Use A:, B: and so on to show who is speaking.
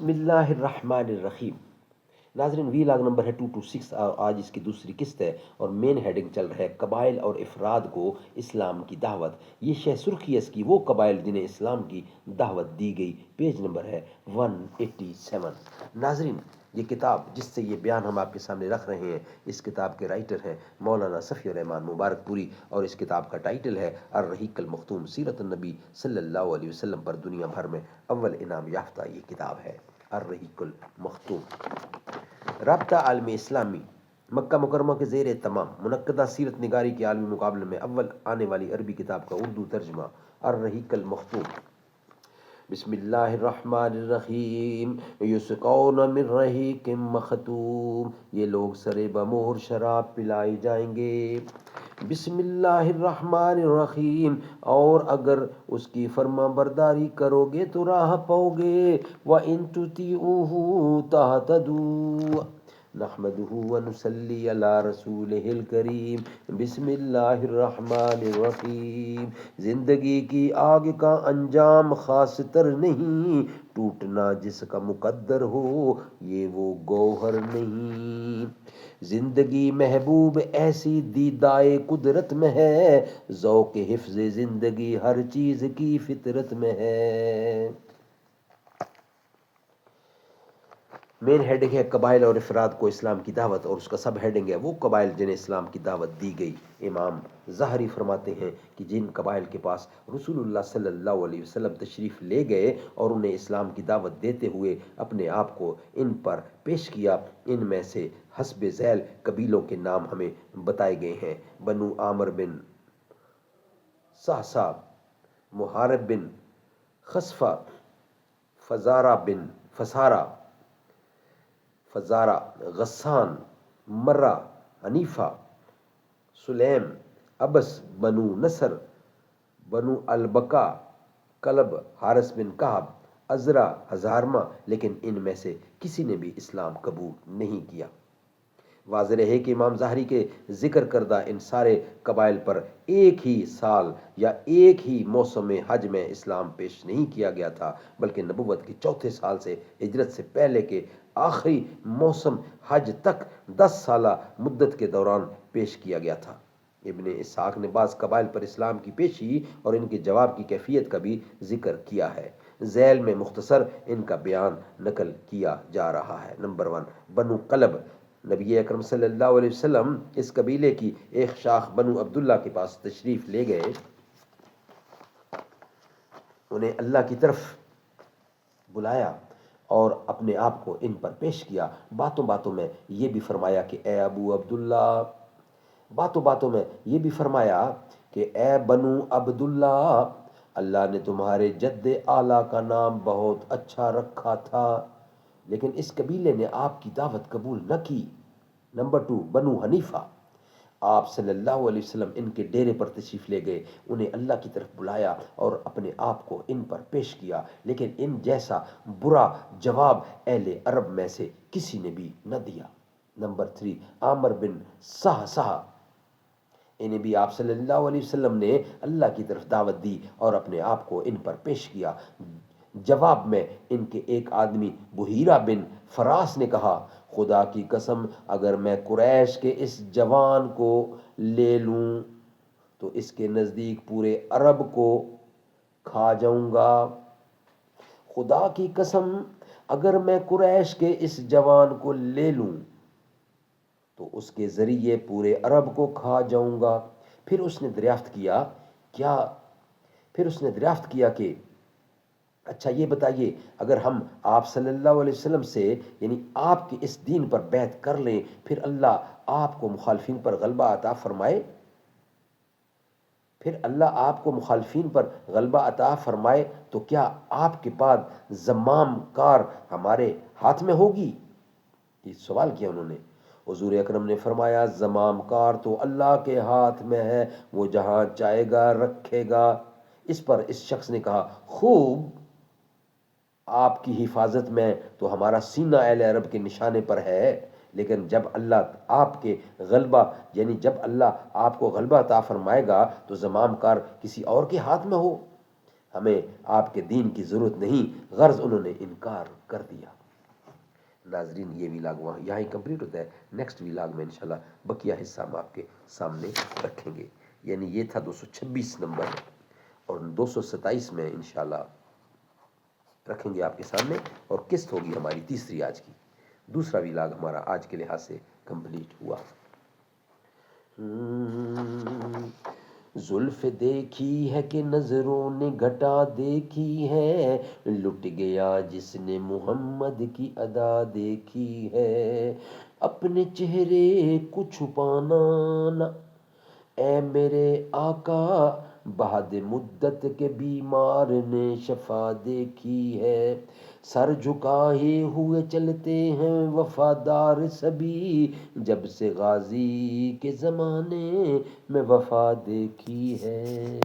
A: بسم اللہ الرحمن الرحیم۔ ناظرین وی لاگ نمبر ہے 226، آج اس کی دوسری قسط ہے اور مین ہیڈنگ چل رہا ہے قبائل اور افراد کو اسلام کی دعوت۔ یہ شہ سرخی ہے اس کی، وہ قبائل جنہیں اسلام کی دعوت دی گئی۔ پیج نمبر ہے 187۔ ناظرین یہ کتاب جس سے یہ بیان ہم آپ کے سامنے رکھ رہے ہیں، اس کتاب کے رائٹر ہیں مولانا صفی الرحمان مبارک پوری، اور اس کتاب کا ٹائٹل ہے الرحیق المختوم، سیرت النبی صلی اللہ علیہ وسلم پر دنیا بھر میں اول انعام یافتہ یہ کتاب ہے الرحیق المختوم۔ رابطہ عالم اسلامی مکہ مکرمہ کے زیر اہتمام منعقدہ سیرت نگاری کے عالمی مقابلے میں اول آنے والی عربی کتاب کا اردو ترجمہ الرحیق المختوم۔ بسم اللہ الرحمن الرحیم۔ یسقون من رحیق مختوم، یہ لوگ سرے بمہر شراب پلائے جائیں گے۔ بسم اللہ الرحمن الرحیم، اور اگر اس کی فرما برداری کرو گے تو راہ پاؤ گے۔ وَإِن تُطِيعُوهُ تَهْتَدُوا۔ نحمدہ ونصلی علی رسولہ الکریم۔ بسم اللہ الرحمن الرحیم۔ زندگی کی آگ کا انجام خاص تر نہیں، ٹوٹنا جس کا مقدر ہو یہ وہ گوہر نہیں۔ زندگی محبوب ایسی دیدائے قدرت میں ہے، ذوق حفظ زندگی ہر چیز کی فطرت میں ہے۔ مین ہیڈنگ ہے قبائل اور افراد کو اسلام کی دعوت، اور اس کا سب ہیڈنگ ہے وہ قبائل جنہیں اسلام کی دعوت دی گئی۔ امام ظاہری فرماتے ہیں کہ جن قبائل کے پاس رسول اللہ صلی اللہ علیہ وسلم تشریف لے گئے اور انہیں اسلام کی دعوت دیتے ہوئے اپنے آپ کو ان پر پیش کیا، ان میں سے حسب ذیل قبیلوں کے نام ہمیں بتائے گئے ہیں: بنو عامر بن صحصح، محارب بن خصفہ، فزارہ، غسان، مرہ، حنیفہ، سلیم، ابس، بنو نصر، بنو البکا، کلب، حارث بن کعب، ازرا، ہزارمہ، لیکن ان میں سے کسی نے بھی اسلام قبول نہیں کیا۔ واضح ہے کہ امام ظاہری کے ذکر کردہ ان سارے قبائل پر ایک ہی سال یا ایک ہی موسم حج میں اسلام پیش نہیں کیا گیا تھا، بلکہ نبوت کے چوتھے سال سے ہجرت سے پہلے کے آخری موسم حج تک 10 سالہ مدت کے دوران پیش کیا گیا تھا۔ ابن اسحاق نے بعض قبائل پر اسلام کی پیشی اور ان کے جواب کی کیفیت کا بھی ذکر کیا ہے، ذیل میں مختصر ان کا بیان نقل کیا جا رہا ہے۔ نمبر 1، بنو قلب۔ نبی اکرم صلی اللہ علیہ وسلم اس قبیلے کی ایک شاخ بنو عبداللہ کے پاس تشریف لے گئے، انہیں اللہ کی طرف بلایا اور اپنے آپ کو ان پر پیش کیا۔ باتوں باتوں میں یہ بھی فرمایا کہ اے ابو عبداللہ، باتوں باتوں میں یہ بھی فرمایا کہ اے بنو عبداللہ، اللہ نے تمہارے جد اعلیٰ کا نام بہت اچھا رکھا تھا، لیکن اس قبیلے نے آپ کی دعوت قبول نہ کی۔ نمبر 2، بنو حنیفہ۔ آپ صلی اللہ علیہ وسلم ان کے ڈیرے پر تشریف لے گئے، انہیں اللہ کی طرف بلایا اور اپنے آپ کو ان پر پیش کیا، لیکن ان جیسا برا جواب اہل عرب میں سے کسی نے بھی نہ دیا۔ نمبر 3، عامر بن صحصح۔ انہیں بھی آپ صلی اللہ علیہ وسلم نے اللہ کی طرف دعوت دی اور اپنے آپ کو ان پر پیش کیا۔ جواب میں ان کے ایک آدمی بحیرہ بن فراس نے کہا، خدا کی قسم اگر میں قریش کے اس جوان کو لے لوں تو اس کے نزدیک پورے عرب کو کھا جاؤں گا۔ خدا کی قسم اگر میں قریش کے اس جوان کو لے لوں تو اس کے ذریعے پورے عرب کو کھا جاؤں گا۔ پھر اس نے دریافت کیا کہ اچھا یہ بتائیے، اگر ہم آپ صلی اللہ علیہ وسلم سے یعنی آپ کے اس دین پر بیعت کر لیں، پھر اللہ آپ کو مخالفین پر غلبہ عطا فرمائے تو کیا آپ کے بعد زمام کار ہمارے ہاتھ میں ہوگی؟ یہ سوال کیا انہوں نے۔ حضور اکرم نے فرمایا، زمام کار تو اللہ کے ہاتھ میں ہے، وہ جہاں چاہے گا رکھے گا۔ اس پر اس شخص نے کہا، خوب، آپ کی حفاظت میں تو ہمارا سینہ اہل عرب کے نشانے پر ہے، لیکن جب اللہ آپ کو غلبہ عطا فرمائے گا تو زمام کار کسی اور کے ہاتھ میں ہو۔ ہمیں آپ کے دین کی ضرورت نہیں، غرض انہوں نے انکار کر دیا۔ ناظرین یہ ویلاگ وہاں یہاں ہی کمپلیٹ ہوتا ہے، نیکسٹ ویلاگ میں انشاءاللہ بقیہ حصہ ہم آپ کے سامنے رکھیں گے۔ یعنی یہ تھا 226 نمبر، اور 227 میں انشاءاللہ رکھیں گے آپ کے سامنے، اور قسط ہوگی ہماری تیسری آج کی۔ دوسرا ویلاگ ہمارا آج کے لحاظ سے کمپلیٹ ہوا۔ زلف دیکھی ہے کہ نظروں نے گھٹا دیکھی ہے، لٹ گیا جس نے محمد کی ادا دیکھی ہے، اپنے چہرے کو چھپانا نہ اے میرے آقا، بعد مدت کے بیمار نے شفا دیکھی ہے، سر جھکائے ہوئے چلتے ہیں وفادار سبھی، جب سے غازی کے زمانے میں وفا دیکھی ہے۔